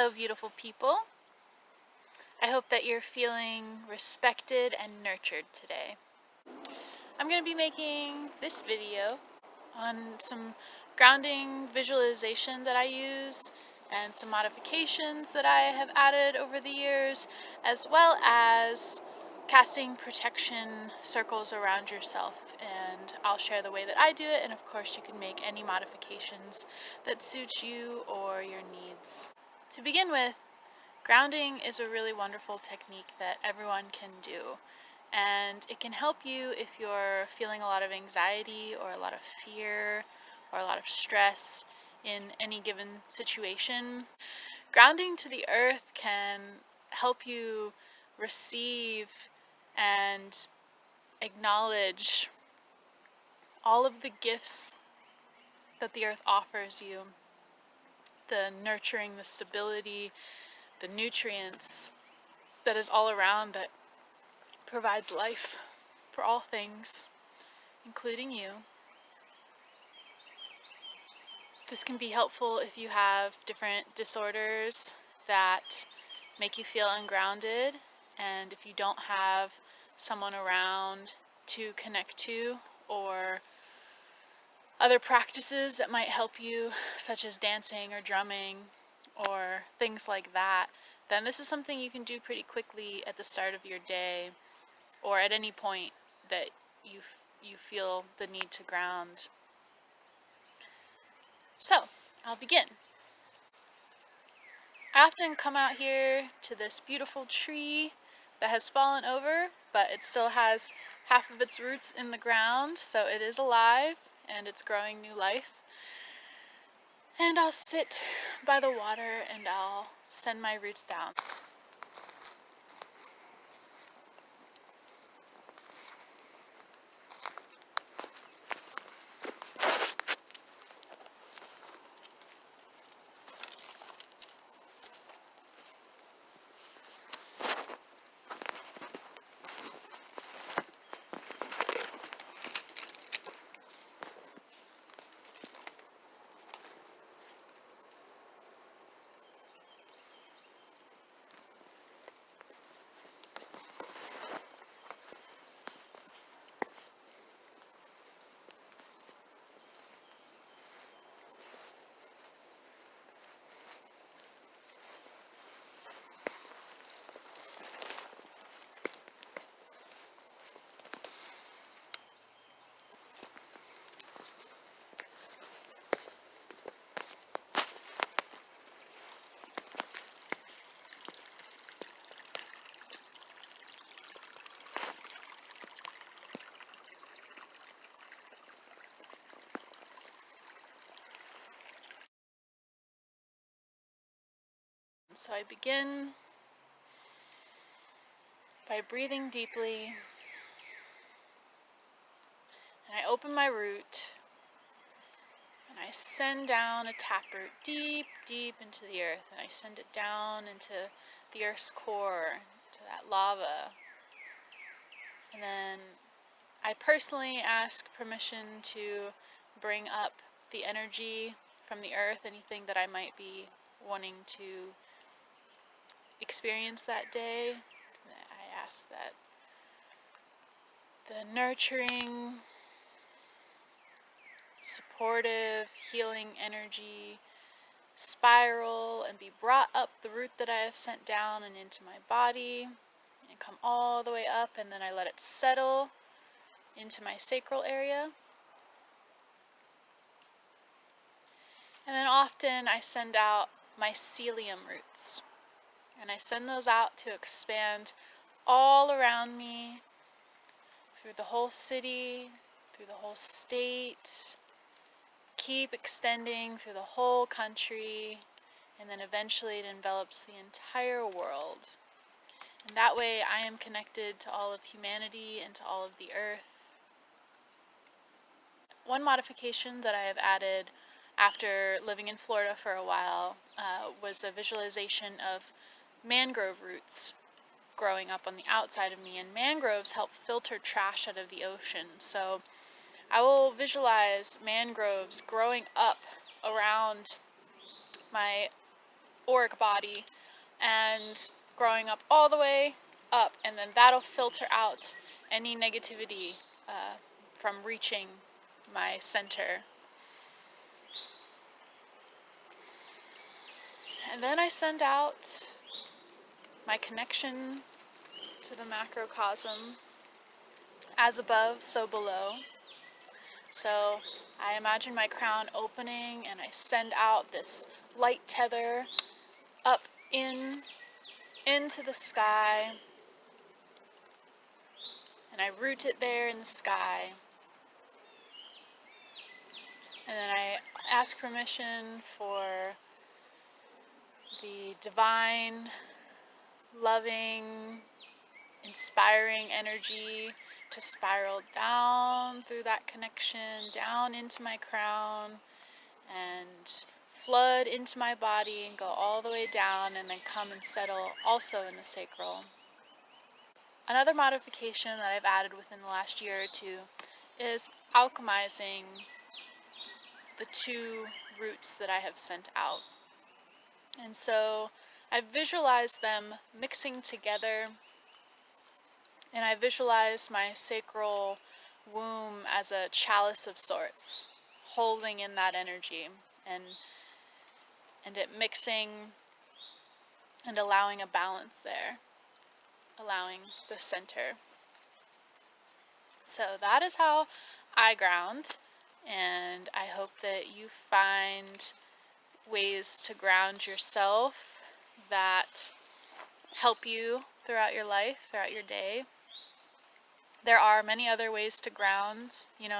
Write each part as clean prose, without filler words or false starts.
Hello, beautiful people. I hope that you're feeling respected and nurtured today. I'm going to be making this video on some grounding visualization that I use and some modifications that I have added over the years, as well as casting protection circles around yourself. And I'll share the way that I do it, and of course you can make any modifications that suit you or your needs. To begin with, grounding is a really wonderful technique that everyone can do, and it can help you if you're feeling a lot of anxiety or a lot of fear or a lot of stress in any given situation. Grounding to the earth can help you receive and acknowledge all of the gifts that the earth offers you, the nurturing, the stability, the nutrients that is all around, that provides life for all things, including you. This can be helpful if you have different disorders that make you feel ungrounded, and if you don't have someone around to connect to, or other practices that might help you, such as dancing or drumming or things like that, then this is something you can do pretty quickly at the start of your day, or at any point that you feel the need to ground. So, I'll begin. I often come out here to this beautiful tree that has fallen over, but it still has half of its roots in the ground, so it is alive and it's growing new life. And I'll sit by the water and I'll send my roots down. So I begin by breathing deeply, and I open my root, and I send down a taproot deep, deep into the earth, and I send it down into the earth's core, to that lava. And then I personally ask permission to bring up the energy from the earth, anything that I might be wanting to experience that day. I ask that the nurturing, supportive, healing energy spiral and be brought up the root that I have sent down and into my body, and come all the way up, and then I let it settle into my sacral area. And then often I send out mycelium roots, and I send those out to expand all around me, through the whole city, through the whole state, keep extending through the whole country, and then eventually it envelops the entire world. And that way I am connected to all of humanity and to all of the earth. One modification that I have added after living in Florida for a while was a visualization of mangrove roots growing up on the outside of me, and mangroves help filter trash out of the ocean. So I will visualize mangroves growing up around my auric body and growing up all the way up, and then that'll filter out any negativity from reaching my center. And then I send out my connection to the macrocosm, as above, so below. So I imagine my crown opening and I send out this light tether up into the sky, and I root it there in the sky. And then I ask permission for the divine, loving, inspiring energy to spiral down through that connection, down into my crown, and flood into my body and go all the way down, and then come and settle also in the sacral. Another modification that I've added within the last year or two is alchemizing the two roots that I have sent out. And so I visualize them mixing together, and I visualize my sacral womb as a chalice of sorts, holding in that energy and it mixing and allowing a balance there, allowing the center. So that is how I ground, and I hope that you find ways to ground yourself that help you throughout your life, throughout your day. There are many other ways to ground,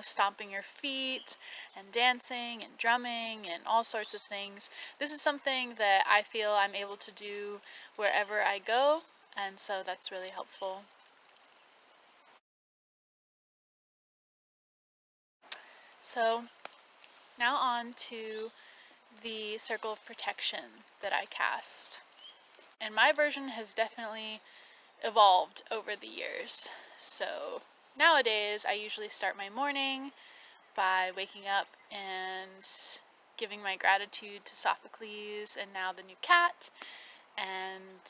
stomping your feet and dancing and drumming and all sorts of things. This is something that I feel I'm able to do wherever I go, and so that's really helpful. So now on to the circle of protection that I cast. And my version has definitely evolved over the years. So nowadays I usually start my morning by waking up and giving my gratitude to Sophocles and now the new cat, and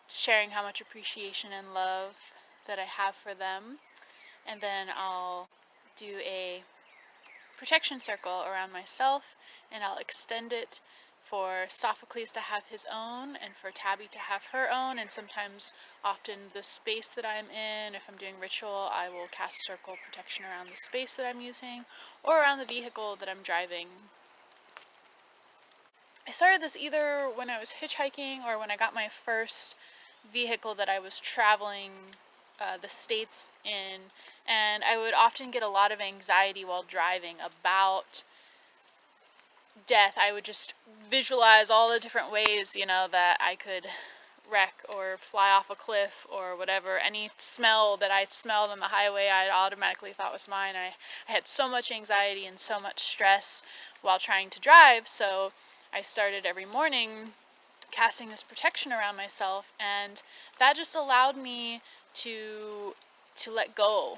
sharing how much appreciation and love that I have for them. And then I'll do a protection circle around myself, and I'll extend it for Sophocles to have his own and for Tabby to have her own, and sometimes, often, the space that I'm in. If I'm doing ritual, I will cast circle protection around the space that I'm using or around the vehicle that I'm driving. I started this either when I was hitchhiking or when I got my first vehicle that I was traveling the states in, and I would often get a lot of anxiety while driving about death. I would just visualize all the different ways, that I could wreck or fly off a cliff or whatever. Any smell that I smelled on the highway, I automatically thought was mine. I had so much anxiety and so much stress while trying to drive, so I started every morning casting this protection around myself, and that just allowed me to let go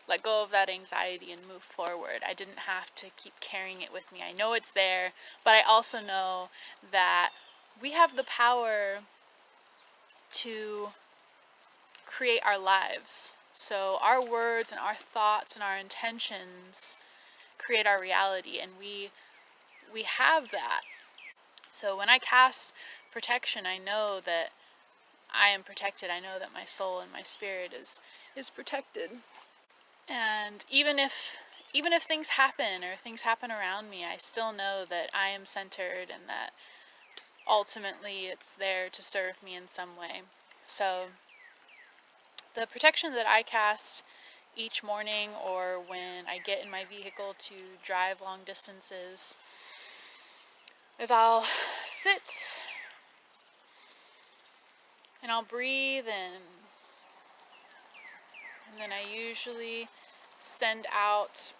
of that anxiety and move forward. I didn't have to keep carrying it with me. I know it's there, but I also know that we have the power to create our lives. So our words and our thoughts and our intentions create our reality, and we have that. So when I cast protection, I know that I am protected. I know that my soul and my spirit is protected. And even if things happen or things happen around me, I still know that I am centered and that ultimately it's there to serve me in some way. So the protection that I cast each morning or when I get in my vehicle to drive long distances is I'll sit and I'll breathe in, and then I usually send out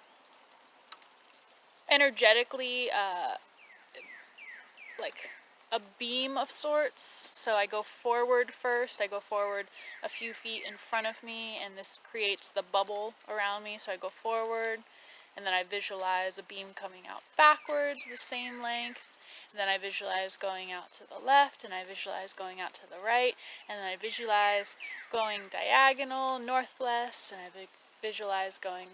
energetically like a beam of sorts. So I go forward first. I go forward a few feet in front of me, and this creates the bubble around me. So I go forward, and then I visualize a beam coming out backwards the same length, then I visualize going out to the left, and I visualize going out to the right, and then I visualize going diagonal, northwest, and I visualize going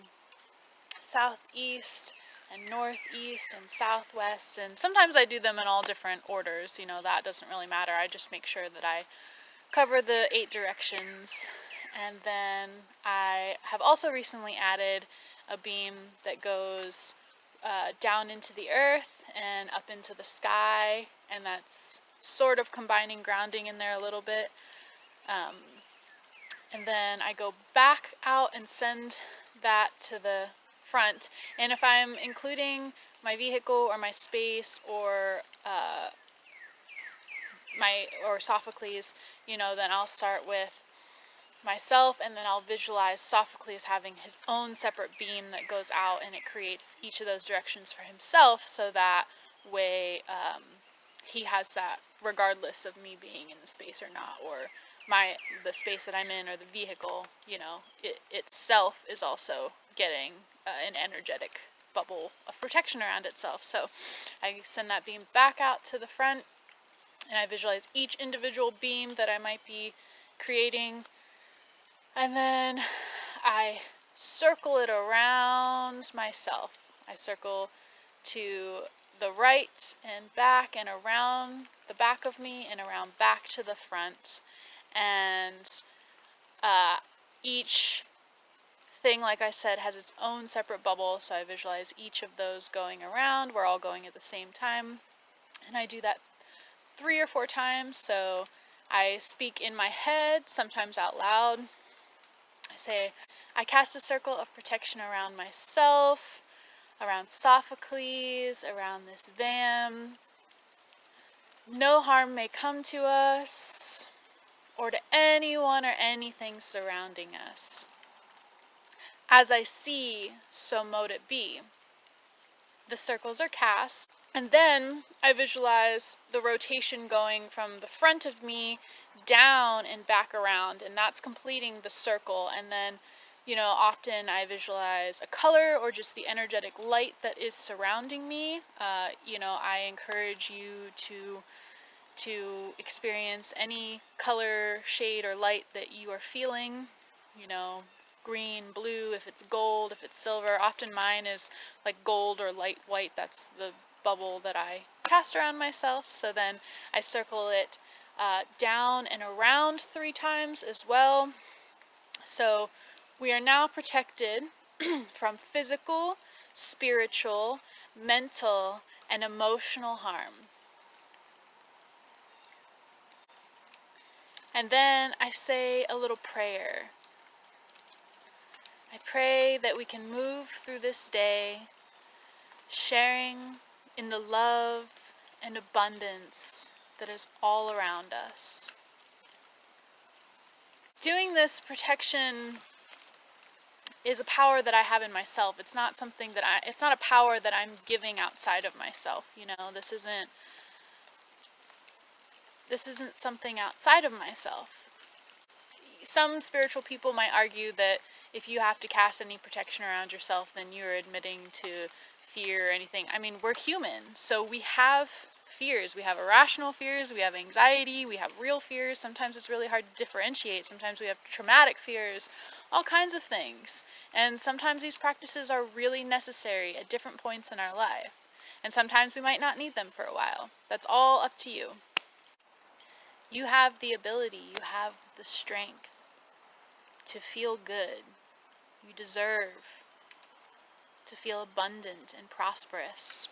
southeast and northeast and southwest, and sometimes I do them in all different orders. You know, that doesn't really matter. I just make sure that I cover the 8 directions. And then I have also recently added a beam that goes down into the earth and up into the sky, and that's sort of combining grounding in there a little bit. And then I go back out and send that to the front. And if I'm including my vehicle or my space or Sophocles, you know, then I'll start with myself, and then I'll visualize Sophocles having his own separate beam that goes out, and it creates each of those directions for himself, so that way he has that regardless of me being in the space or not, or the space that I'm in or the vehicle, you know, it itself is also getting an energetic bubble of protection around itself. So I send that beam back out to the front, and I visualize each individual beam that I might be creating, and then I circle it around myself. I circle to the right and back and around the back of me and around back to the front. And each thing, like I said, has its own separate bubble, so I visualize each of those going around. We're all going at the same time. And I do that 3 or 4 times, so I speak in my head, sometimes out loud. I say, I cast a circle of protection around myself, around Sophocles, around this van. No harm may come to us, or to anyone or anything surrounding us. As I see, so mote it be. The circles are cast, and then I visualize the rotation going from the front of me down and back around, and that's completing the circle. And then, you know, often I visualize a color or just the energetic light that is surrounding me. You know, I encourage you to experience any color, shade, or light that you are feeling. You know, green, blue, if it's gold, if it's silver. Often mine is like gold or light white. That's the bubble that I cast around myself. So then I circle it down and around 3 times as well. So we are now protected from physical, spiritual, mental, and emotional harm. And then I say a little prayer. I pray that we can move through this day sharing in the love and abundance that is all around us. Doing this protection is a power that I have in myself. It's not something that it's not a power that I'm giving outside of myself. You know, this isn't something outside of myself. Some spiritual people might argue that if you have to cast any protection around yourself, then you're admitting to fear or anything. I mean, we're human, so we have fears. We have irrational fears, we have anxiety, we have real fears. Sometimes it's really hard to differentiate. Sometimes we have traumatic fears, all kinds of things. And sometimes these practices are really necessary at different points in our life. And sometimes we might not need them for a while. That's all up to you. You have the ability, you have the strength to feel good. You deserve to feel abundant and prosperous.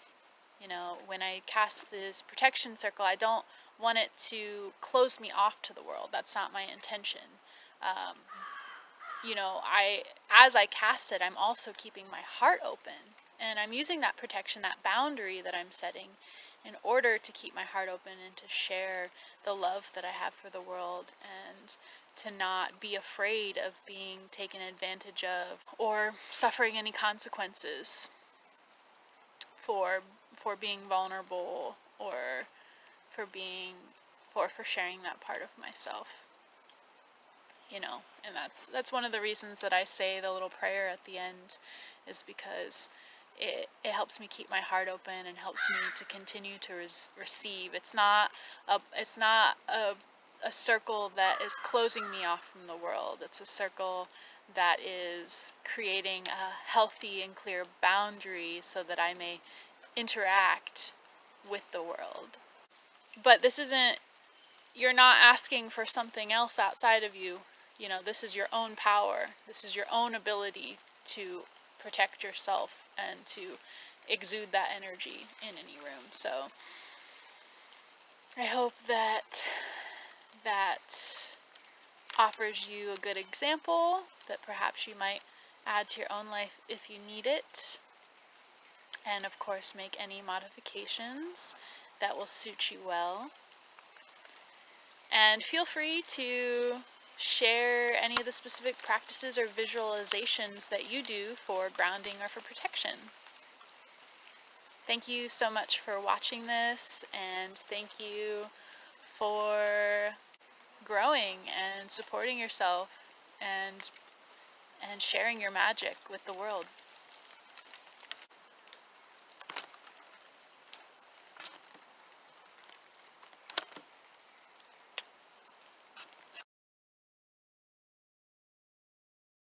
You know, when I cast this protection circle, I don't want it to close me off to the world. That's not my intention. You know, as I cast it, I'm also keeping my heart open. And I'm using that protection, that boundary that I'm setting, in order to keep my heart open and to share the love that I have for the world, and to not be afraid of being taken advantage of or suffering any consequences for being vulnerable or for sharing that part of myself. You know, and that's one of the reasons that I say the little prayer at the end, is because it helps me keep my heart open and helps me to continue to receive. It's not a circle that is closing me off from the world. It's a circle that is creating a healthy and clear boundary so that I may interact with the world. But this isn't, you're not asking for something else outside of you. You know, this is your own power. This is your own ability to protect yourself and to exude that energy in any room. So I hope that offers you a good example that perhaps you might add to your own life if you need it. And of course, make any modifications that will suit you well. And feel free to share any of the specific practices or visualizations that you do for grounding or for protection. Thank you so much for watching this, and thank you for growing and supporting yourself and sharing your magic with the world.